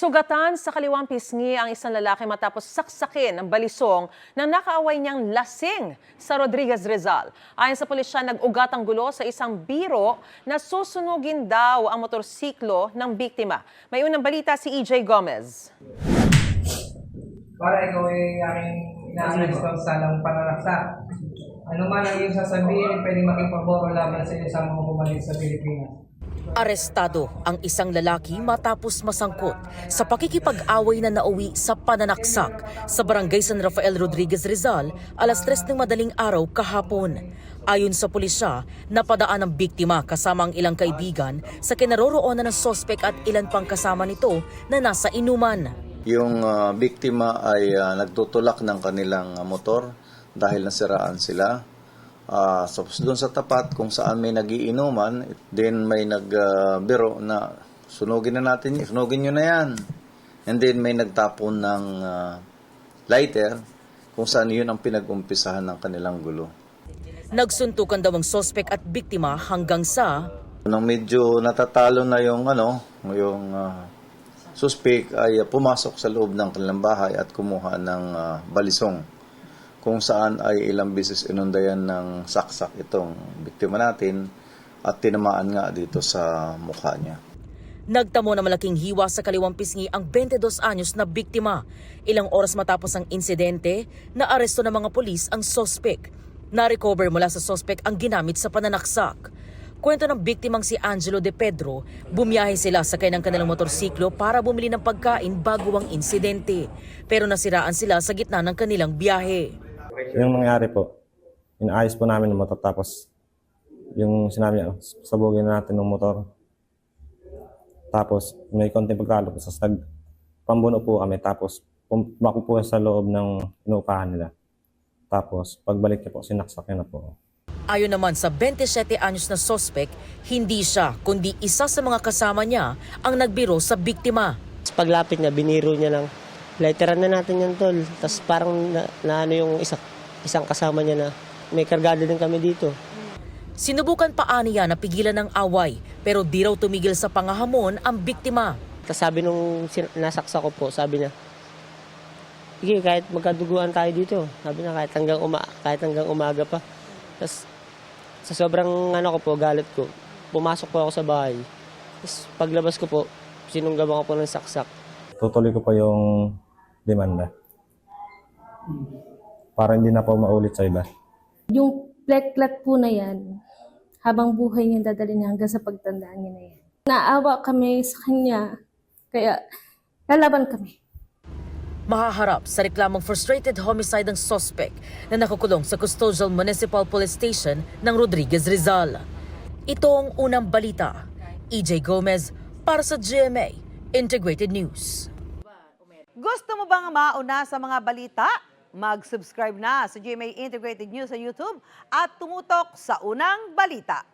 Sugatan sa kaliwang pisngi ang isang lalaki matapos saksakin ng balisong ng nakaaway niyang lasing sa Rodriguez, Rizal. Ayon sa pulisya, nag-ugat ang gulo sa isang biro na susunugin daw ang motorsiklo ng biktima. May unang balita si EJ Gomez. Para ikaw ay aking ina-arresto sa ng pananaksa. Ano man ang iyong sasabihin, pwedeng makipagporo laban sa iyo sa mga bumalik sa Pilipinas. Arestado ang isang lalaki matapos masangkot sa pakikipag-away na nauwi sa pananaksak sa barangay San Rafael Rodriguez, Rizal, alas 3 ng madaling araw kahapon. Ayon sa pulisya, napadaan ang biktima kasama ang ilang kaibigan sa kinaroroonan ng sospek at ilan pang kasama nito na nasa inuman. Yung biktima ay nagtutulak ng kanilang motor dahil nasiraan sila. So, doon sa tapat kung saan may nagiinuman, then may nagbiro na sunugin na natin, sunugin nyo na yan. And then may nagtapon ng lighter kung saan yun ang pinag-umpisahan ng kanilang gulo. Nagsuntukan daw ang sospek at biktima hanggang sa Nang medyo natatalo na yung suspect ay pumasok sa loob ng kanilang bahay at kumuha ng balisong, kung saan ay ilang beses inundayan ng saksak itong biktima natin at tinamaan nga dito sa mukha niya. nagtamo na malaking hiwa sa kaliwang pisngi ang 22 anyos na biktima. Ilang oras matapos ang insidente, naaresto ng mga pulis ang sospek. Na-recover mula sa sospek ang ginamit sa pananaksak. Kwento ng biktimang si Angelo De Pedro, bumiyahe sila sakay ng kanilang motorsiklo para bumili ng pagkain bago ang insidente. Pero nasiraan sila sa gitna ng kanilang biyahe. Yung nangyari po, inaayos po namin ng motor, tapos yung sinabi niya, sabugin na natin ng motor. Tapos may konting pagkalo po, pambuno po kami, tapos pumakbo po sa loob ng inuupahan nila. Tapos pagbalik niya po, sinaksak niya na po. Ayon naman sa 27 anyos na sospek, hindi siya kundi isa sa mga kasama niya ang nagbiro sa biktima. Paglapit niya, biniro niya lang. Lighteran na natin yan, tol. Tapos parang na ano yung isang kasama niya na may kargado din kami dito. Sinubukan pa niya na pigilan ng away pero di raw tumigil sa pangahamon ang biktima. Tapos sabi nung nasaksa ko po, sabi niya, sige, kahit magkaduguan tayo dito. Sabi niya, kahit hanggang umaga pa. Tapos sa sobrang ko po, galit ko, pumasok po ako sa bahay. Tapos paglabas ko po, sinunggaban ko po ng saksak. Tutuloy ko pa yung demanda para hindi na po maulit sa iba. Yung pleklat po na yan, habang buhay niya dadalhin niya hanggang sa pagtandaan niya na yan. Naawa kami sa kanya, kaya lalaban kami. Mahaharap sa reklamong frustrated homicide ang suspect na nakukulong sa Custodial Municipal Police Station ng Rodriguez, Rizal. Ito ang unang balita. EJ Gomez para sa GMA Integrated News. Gusto mo bang mauna sa mga balita? Mag-subscribe na sa GMA Integrated News sa YouTube at tumutok sa unang balita.